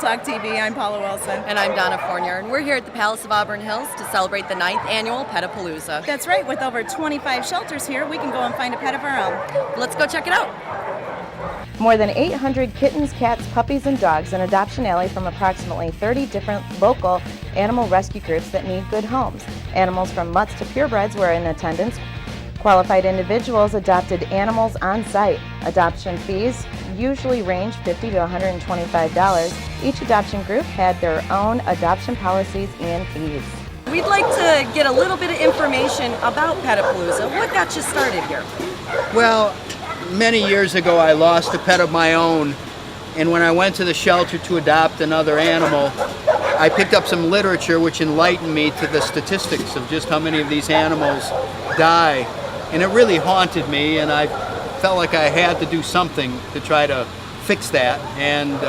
Talk TV. I'm Paula Wilson. And I'm Donna Fournier, and we're here at the Palace of Auburn Hills to celebrate the 9th annual Pet-A-Palooza. That's right. With over 25 shelters here, we can go and find a pet of our own. Let's go check it out. More than 800 kittens, cats, puppies, and dogs, an adoption alley from approximately 30 different local animal rescue groups that need good homes. Animals from mutts to purebreds were in attendance. Qualified individuals adopted animals on site. Adoption fees usually range $50 to $125. Each adoption group had their own adoption policies and fees. We'd like to get a little bit of information about Pet-A-Palooza. What got you started here? Well, many years ago I lost a pet of my own, and when I went to the shelter to adopt another animal, I picked up some literature which enlightened me to the statistics of just how many of these animals die. And it really haunted me, and I felt like I had to do something to try to fix that. And,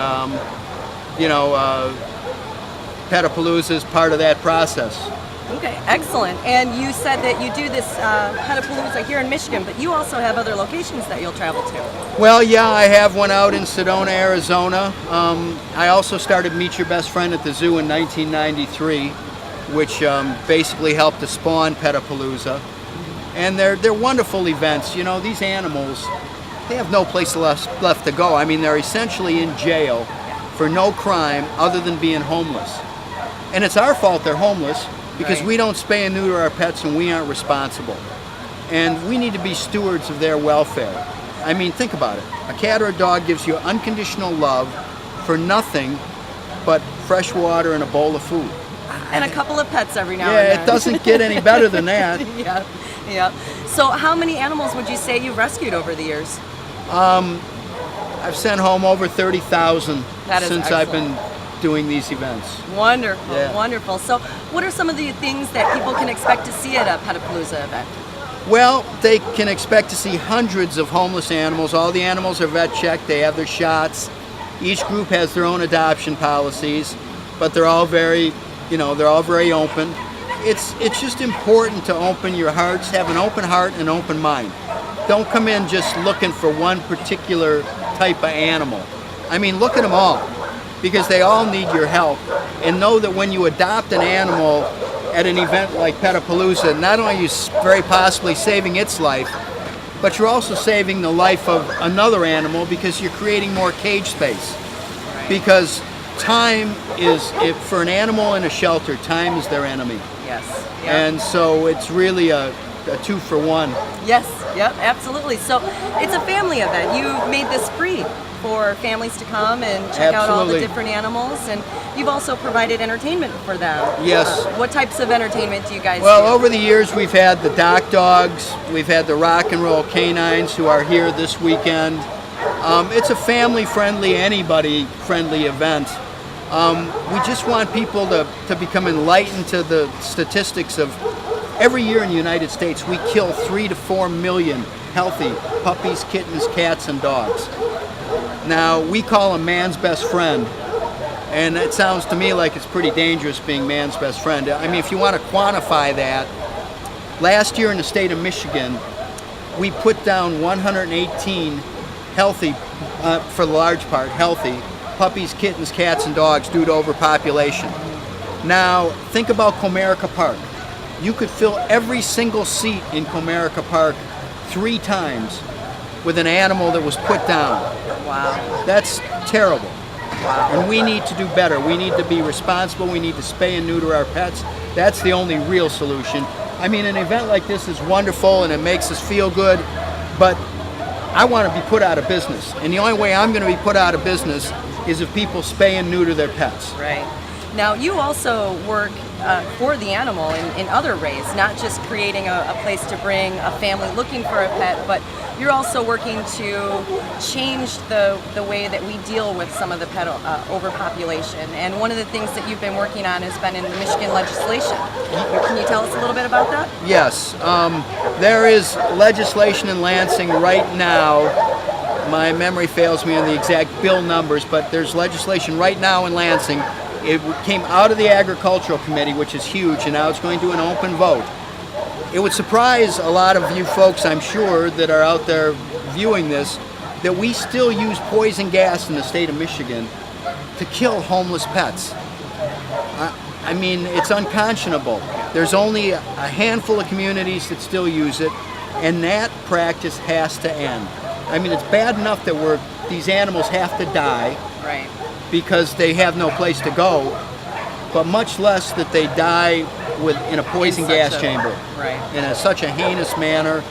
Pet-A-Palooza is part of that process. Okay, excellent. And you said that you do this Pet-A-Palooza here in Michigan, but you also have other locations that you'll travel to. Well, yeah, I have one out in Sedona, Arizona. I also started Meet Your Best Friend at the zoo in 1993, which basically helped to spawn Pet-A-Palooza. And they're wonderful events. You know, these animals, they have no place left to go. I mean, they're essentially in jail for no crime other than being homeless. And it's our fault they're homeless because we don't spay and neuter our pets and we aren't responsible. And we need to be stewards of their welfare. I mean, think about it. A cat or a dog gives you unconditional love for nothing but fresh water and a bowl of food. And a couple of pets every now and then. then. Yeah, it doesn't get any better than that. Yeah. So how many animals would you say you've rescued over the years? I've sent home over 30,000 since I've been doing these events. Wonderful, yeah. Wonderful. So what are some of the things that people can expect to see at a Pet-A-Palooza event? Well, they can expect to see hundreds of homeless animals. All the animals are vet checked, they have their shots. Each group has their own adoption policies, but they're all very open. It's just important to open your hearts, have an open heart and an open mind. Don't come in just looking for one particular type of animal. I mean, look at them all, because they all need your help. And know that when you adopt an animal at an event like Pet-A-Palooza, not only are you very possibly saving its life, but you're also saving the life of another animal because you're creating more cage space. Because time is, for an animal in a shelter, time is their enemy. Yes. Yep. And so it's really a 2-for-1. Yes, yep, absolutely. So it's a family event. You've made this free for families to come and check out all the different animals, and you've also provided entertainment for them. Yes. What types of entertainment do you guys do? Well, over the years we've had the Doc Dogs, we've had the Rock and Roll Canines who are here this weekend. It's a family-friendly, anybody-friendly event. We just want people to become enlightened to the statistics of every year in the United States we kill 3 to 4 million healthy puppies, kittens, cats, and dogs. Now, we call them man's best friend, and it sounds to me like it's pretty dangerous being man's best friend. I mean, if you want to quantify that, last year in the state of Michigan, we put down 118 healthy, for the large part, healthy puppies, kittens, cats, and dogs due to overpopulation. Now, think about Comerica Park. You could fill every single seat in Comerica Park 3 times with an animal that was put down. Wow. That's terrible. Wow. And we need to do better. We need to be responsible. We need to spay and neuter our pets. That's the only real solution. I mean, an event like this is wonderful and it makes us feel good, but I want to be put out of business. And the only way I'm going to be put out of business is if people spay and neuter their pets. Right. Now, you also work for the animal in other ways, not just creating a place to bring a family looking for a pet, but you're also working to change the way that we deal with some of the pet overpopulation. And one of the things that you've been working on has been in the Michigan legislation. Can you tell us a little bit about that? Yes. There is legislation in Lansing right now. My memory fails me on the exact bill numbers, but there's legislation right now in Lansing. It came out of the Agricultural Committee, which is huge, and now it's going to an open vote. It would surprise a lot of you folks, I'm sure, that are out there viewing this, that we still use poison gas in the state of Michigan to kill homeless pets. I mean, it's unconscionable. There's only a handful of communities that still use it, and that practice has to end. I mean, it's bad enough that these animals have to die Right. because they have no place to go, but much less that they die in a poison gas chamber Right. in such a heinous manner,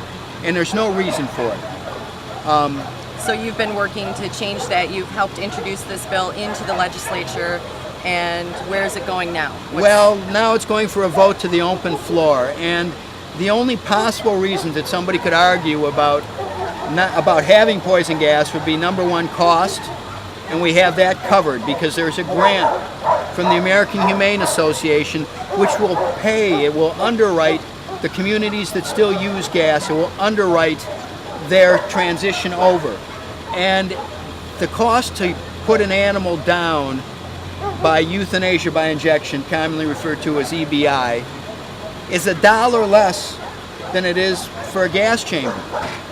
and there's no reason for it. So you've been working to change that. You've helped introduce this bill into the legislature, and where is it going now? Well, now it's going for a vote to the open floor, and the only possible reasons that somebody could argue about having poison gas would be, number one, cost, and we have that covered because there's a grant from the American Humane Association which will underwrite the communities that still use gas. It will underwrite their transition over. And the cost to put an animal down by euthanasia by injection, commonly referred to as EBI, is $1 less than it is for a gas chamber.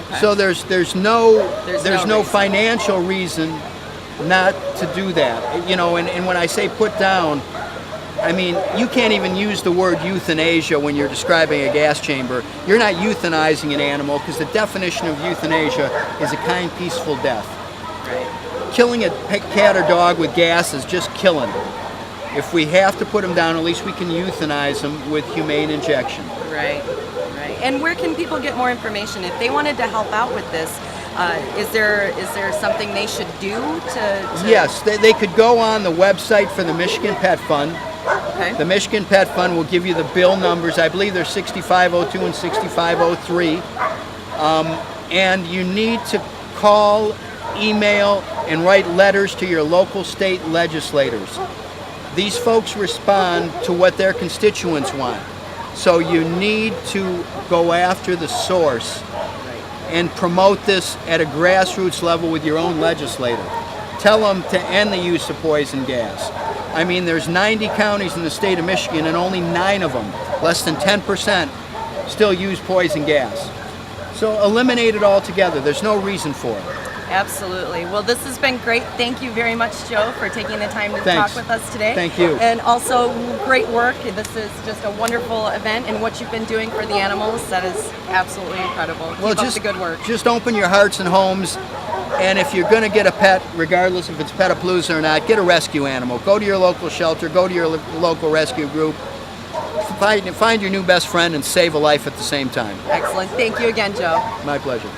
Okay. So there's no financial reason not to do that. You know, and when I say put down, I mean, you can't even use the word euthanasia when you're describing a gas chamber. You're not euthanizing an animal because the definition of euthanasia is a kind, peaceful death. Right. Killing a cat or dog with gas is just killing them. If we have to put them down, at least we can euthanize them with humane injection. Right, right. And where can people get more information if they wanted to help out with this? Is there something they should do to... Yes, they could go on the website for the Michigan Pet Fund. Okay. The Michigan Pet Fund will give you the bill numbers. I believe they're 6502 and 6503. And you need to call, email, and write letters to your local state legislators. These folks respond to what their constituents want. So you need to go after the source and promote this at a grassroots level with your own legislator. Tell them to end the use of poison gas. I mean, there's 90 counties in the state of Michigan and only 9 of them, less than 10%, still use poison gas. So eliminate it altogether. There's no reason for it. Absolutely. Well, this has been great. Thank you very much, Joe, for taking the time to Thanks. talk with us today. Thank you. And also, great work. This is just a wonderful event, and what you've been doing for the animals, that is absolutely incredible. Keep up the good work. Just open your hearts and homes, and if you're going to get a pet, regardless if it's Pet-A-Palooza or not, get a rescue animal. Go to your local shelter, go to your local rescue group, find your new best friend and save a life at the same time. Excellent. Thank you again, Joe. My pleasure.